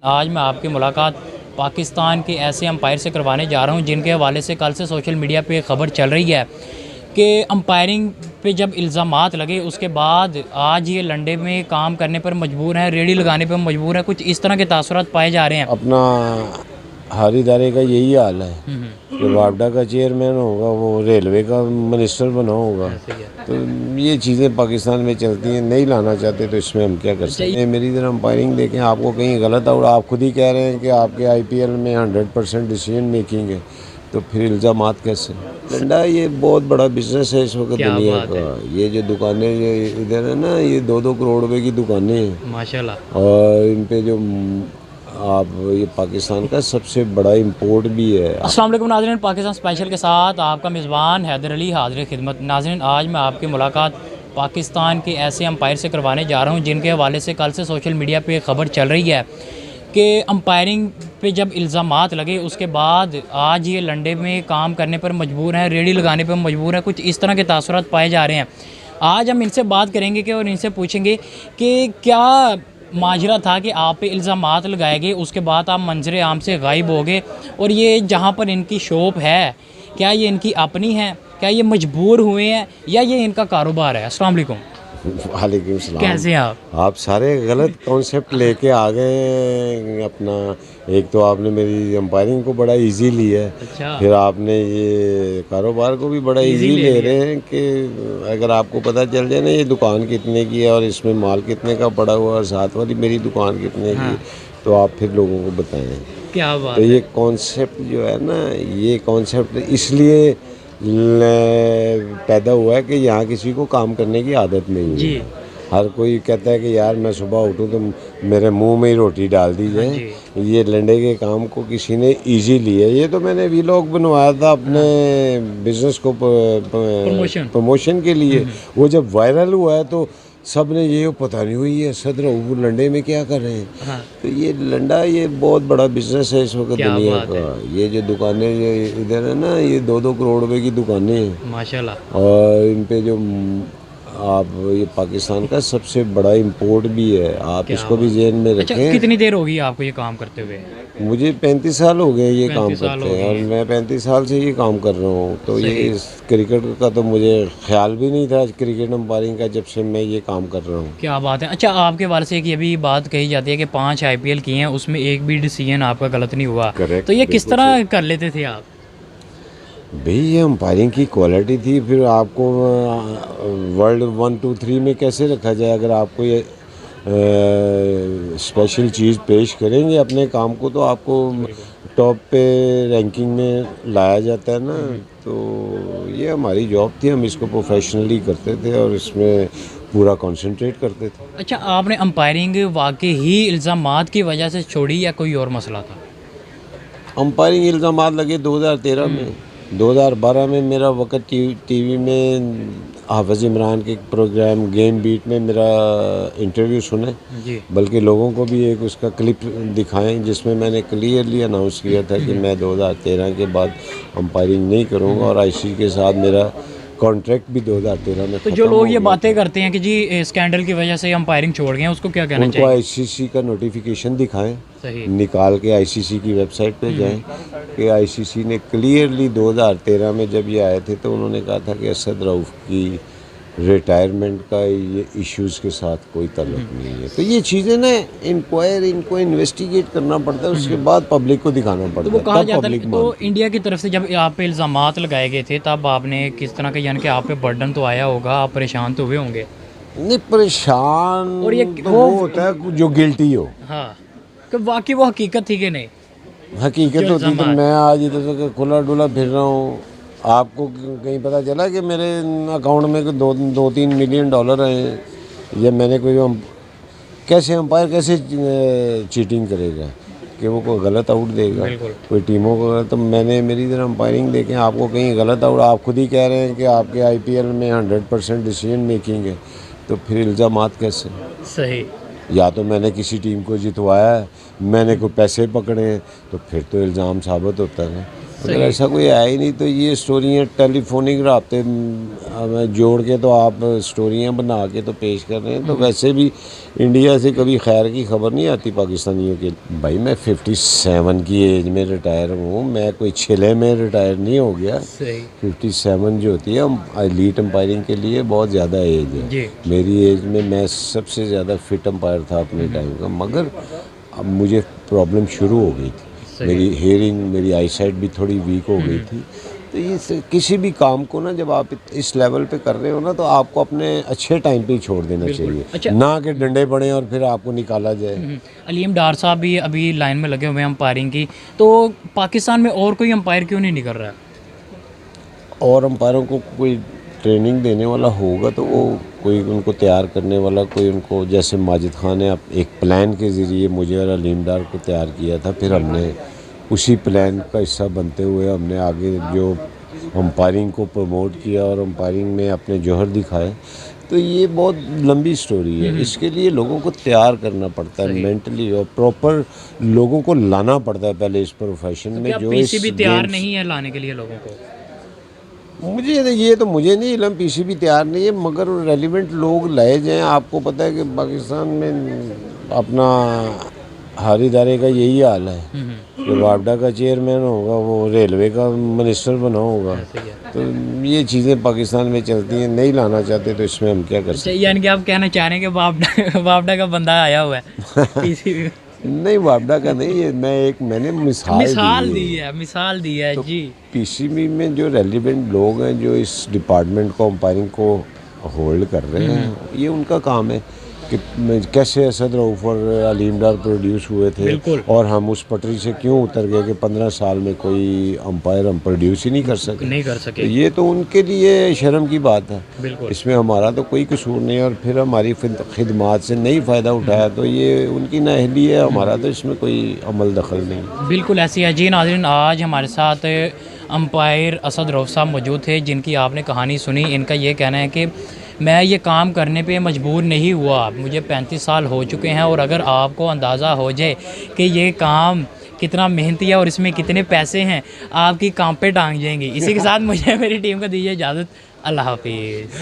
आज मैं आपकी मुलाकात पाकिस्तान के ऐसे अंपायर से करवाने जा रहा हूं जिनके हवाले से कल से सोशल मीडिया पे खबर चल रही है कि अंपायरिंग पे जब इल्ज़ामात लगे उसके बाद आज ये लंडे में काम करने पर मजबूर हैं, रेडी लगाने पर मजबूर हैं। कुछ इस तरह के तासुरात पाए जा रहे हैं। अपना हर इदारे का यही हाल है कि वापडा का चेयरमैन होगा, वो रेलवे का मिनिस्टर बना होगा, तो ये चीज़ें पाकिस्तान में चलती हैं। नहीं लाना चाहते तो इसमें हम क्या कर सकते हैं। मेरी तरह अंपायरिंग देखें, आपको कहीं गलत और आप खुद ही कह रहे हैं कि आपके IPL में 100% डिसीजन मेकिंग है, तो फिर इल्ज़ामात कैसे। लंडा ये बहुत बड़ा बिजनेस है इस वक्त दुनिया का। ये जो दुकानें इधर है ना, ये 2-2 करोड़ रुपए की दुकानें हैं माशाल्लाह, और इन पे जो आप ये पाकिस्तान का सबसे बड़ा इंपोर्ट भी है। अस्सलाम वालेकुम नाज़रीन, पाकिस्तान स्पेशल के साथ आपका मेज़बान हैदर अली हाज़िर खिदमत। नाज़रीन, आज मैं आपकी मुलाकात पाकिस्तान के ऐसे अंपायर से करवाने जा रहा हूं जिनके हवाले से कल से सोशल मीडिया पे खबर चल रही है कि अंपायरिंग पे जब इल्ज़ामात लगे उसके बाद आज ये लंडे में काम करने पर मजबूर हैं, रेडी लगाने पर मजबूर हैं। कुछ इस तरह के तासुरात पाए जा रहे हैं। आज हम इनसे बात करेंगे कि और इनसे पूछेंगे कि क्या माजरा था कि आप पे इल्ज़ामात लगाए गए, उसके बाद आप मंजर आम से गायब हो गए, और ये जहाँ पर इनकी शॉप है क्या ये इनकी अपनी है, क्या ये मजबूर हुए हैं या ये इनका कारोबार है। अस्सलाम वालेकुम। वालेकुम सलाम। कैसे हैं आप? आप सारे गलत कॉन्सेप्ट लेके आ गए अपना। एक तो आपने मेरी अंपायरिंग को बड़ा इजी लिया है, अच्छा, फिर आपने ये कारोबार को भी बड़ा इजी ले रहे हैं कि अगर आपको पता चल जाए ना ये दुकान कितने की है और इसमें माल कितने का पड़ा हुआ है, साथ वाली मेरी दुकान कितने की, तो आप फिर लोगों को बताएं। क्या बात तो है। ये कॉन्सेप्ट जो है ना, ये कॉन्सेप्ट इसलिए पैदा हुआ है कि यहाँ किसी को काम करने की आदत नहीं है जी, हर कोई कहता है कि यार मैं सुबह उठूँ तो मेरे मुंह में ही रोटी डाल दी जाए। ये लंडे के काम को किसी ने इजी लिया। ये तो मैंने व्लॉग बनवाया था अपने बिजनेस को प्रमोशन के लिए। वो जब वायरल हुआ है तो सब ने ये पता नहीं हुई है सदर वो लंडे में क्या कर रहे हैं। तो ये लंडा ये बहुत बड़ा बिजनेस है इस वक्त दुनिया का। ये जो दुकानें इधर है ना, ये 2-2 करोड़ रुपए की दुकानें हैं माशाल्लाह, और इन पे जो आप ये पाकिस्तान का सबसे बड़ा इंपोर्ट भी है। आप इसको भी जेन में अच्छा, रखें। कितनी देर होगी आपको ये काम करते हुए? मुझे 35 साल हो गए ये काम 35 साल करते हो हैं और गए। मैं 35 साल से ये काम कर रहा हूँ। तो सही। ये इस क्रिकेट का तो मुझे ख्याल भी नहीं था, क्रिकेट अंपायरिंग का, जब से मैं ये काम कर रहा हूँ। क्या बात है। अच्छा, आपके बारे से एक ये भी बात कही जाती है कि 5 IPL किए हैं, उसमें एक भी डिसीजन आपका गलत नहीं हुआ। करेक्ट, तो ये किस बिल्कुल तरह कर लेते थे आप? भाई ये अंपायरिंग की क्वालिटी थी। फिर आपको वर्ल्ड 1, 2, 3 में कैसे रखा जाए। अगर आपको ये स्पेशल चीज़ पेश करेंगे अपने काम को तो आपको टॉप पे रैंकिंग में लाया जाता है ना। तो ये हमारी जॉब थी, हम इसको प्रोफेशनली करते थे और इसमें पूरा कंसंट्रेट करते थे। अच्छा, आपने अंपायरिंग वाकई ही इल्ज़ामात की वजह से छोड़ी या कोई और मसला था? अंपायरिंग इल्ज़ामात लगे 2013 में। 2012 में मेरा वक्त टीवी में हाफिज़ इमरान के प्रोग्राम गेम बीट में मेरा इंटरव्यू सुने, जी, बल्कि लोगों को भी एक उसका क्लिप दिखाएं जिसमें मैंने क्लियरली अनाउंस किया था कि मैं 2013 के बाद अंपायरिंग नहीं करूंगा और ICC के साथ मेरा कॉन्ट्रैक्ट भी 2013 में तो जो लोग ये बातें करते हैं कि जी स्कैंडल की वजह से अंपायरिंग छोड़ गए हैं, उसको क्या कहना उनको चाहिए? ICC का नोटिफिकेशन दिखाएं, सही, निकाल के ICC की वेबसाइट पे जाएं कि ICC ने क्लियरली 2013 में जब ये आए थे तो उन्होंने कहा था कि असद रऊफ़ की रिटायरमेंट का ये इश्यूज़ के साथ कोई ताल्लुक नहीं है। तो ये चीज़ें ना इनको इन्वेस्टिगेट करना पड़ता है, उसके बाद पब्लिक को दिखाना तो पड़ता वो है, कहा तब जाता है। पब्लिक तो मानती है। इंडिया की तरफ से जब आप पे इल्ज़ामात लगाए गए थे तब आपने किस तरह का, यानी कि आप पे बर्डन तो आया होगा, आप परेशान तो हुए होंगे? नहीं, परेशान और ये तो वो होता है जो गिल्टी हो। हाँ, कि वाकई वो हकीकत थी कि नहीं? हकीकत जो होती तो इल्ज़ामात। मैं आज इधर से खुला डुला फिर रहा हूँ। आपको कहीं पता चला कि मेरे अकाउंट में 2-3 मिलियन डॉलर हैं या मैंने कोई कैसे अंपायर कैसे चीटिंग करेगा कि वो कोई गलत आउट देगा बिल्कुल। कोई टीमों को। तो मैंने मेरी तरह अंपायरिंग देखें, आपको कहीं गलत आउट, आप खुद ही कह रहे हैं कि आपके IPL में 100% डिसीजन मेकिंग है, तो फिर इल्ज़ामात कैसे। सही, या तो मैंने किसी टीम को जितवाया है, मैंने कोई पैसे पकड़े हैं, तो फिर तो इल्ज़ाम साबित होता है। अगर ऐसा कोई आया ही नहीं तो ये स्टोरियाँ टेलीफोनिक राब्ते में जोड़ के तो आप स्टोरियाँ बना के तो पेश कर रहे हैं। तो वैसे भी इंडिया से कभी खैर की खबर नहीं आती पाकिस्तानियों के। भाई मैं 57 की एज में रिटायर हूँ, मैं कोई छिले में रिटायर नहीं हो गया। 57 जो होती है एलीट अंपायरिंग के लिए बहुत ज़्यादा एज है। मेरी एज में मैं सबसे ज़्यादा फिट अंपायर था अपने टाइम का, मगर अब मुझे प्रॉब्लम शुरू हो गई थी। मेरी हेयरिंग, मेरी आई साइट भी थोड़ी वीक हो गई थी। तो ये किसी भी काम को ना जब आप इस लेवल पे कर रहे हो ना तो आपको अपने अच्छे टाइम पे ही छोड़ देना चाहिए। अच्छा। ना कि डंडे पड़े और फिर आपको निकाला जाए। अलीम डार साहब भी अभी लाइन में लगे हुए हैं अंपायरिंग की, तो पाकिस्तान में और कोई अंपायर क्यों नहीं निकल रहा है? और अंपायरों को कोई ट्रेनिंग देने वाला होगा तो वो कोई उनको तैयार करने वाला, कोई उनको, जैसे माजिद खान ने एक प्लान के ज़रिए मुझे और अलीम डार को तैयार किया था, फिर हमने उसी प्लान का हिस्सा बनते हुए हमने आगे जो अंपायरिंग को प्रमोट किया और अंपायरिंग में अपने जौहर दिखाए। तो ये बहुत लंबी स्टोरी है। इसके लिए लोगों को तैयार करना पड़ता है मेंटली, और प्रॉपर लोगों को लाना पड़ता है पहले इस प्रोफेशन में। जो पीसीबी तैयार नहीं है लाने के लिए लोगों को? मुझे नहीं इलम, पीसीबी तैयार नहीं है, मगर रेलिवेंट लोग लाए जाएं। आपको पता है कि पाकिस्तान में अपना हर इदारे का यही हाल है कि वापडा का चेयरमैन होगा, वो रेलवे का मिनिस्टर बना होगा। तो ये चीज़ें पाकिस्तान में चलती हैं, नहीं लाना चाहते तो इसमें हम क्या कर सकते हैं। यानी कि आप कहना चाह रहे हैं कि वापडा का बंदा आया हुआ है पीसीबी में? नहीं, वापडा का नहीं, ये मैंने मिसाल दी है तो जी। पीसीबी में जो रेलिवेंट लोग हैं जो इस डिपार्टमेंट को, अंपायरिंग को होल्ड कर रहे हैं, ये उनका काम है कि कैसे असद रऊफ और अलीम डार प्रोड्यूस हुए थे और हम उस पटरी से क्यों उतर गए कि 15 साल में कोई अंपायर हम प्रोड्यूस ही नहीं कर सके। तो ये तो उनके लिए शर्म की बात है, इसमें हमारा तो कोई कसूर नहीं है। और फिर हमारी खिदमात से नहीं फ़ायदा उठाया तो ये उनकी नाअहली है, हमारा तो इसमें कोई अमल दखल नहीं। बिल्कुल ऐसी है जी। नाज़रीन, आज हमारे साथ अंपायर असद रऊफ साहब मौजूद थे जिनकी आपने कहानी सुनी। इनका ये कहना है कि मैं ये काम करने पे मजबूर नहीं हुआ, मुझे 35 साल हो चुके हैं, और अगर आपको अंदाज़ा हो जाए कि ये काम कितना मेहनती है और इसमें कितने पैसे हैं, आपकी काम पे टांग जाएंगी। इसी के साथ मुझे मेरी टीम को दीजिए इजाज़त। अल्लाह हाफिज़।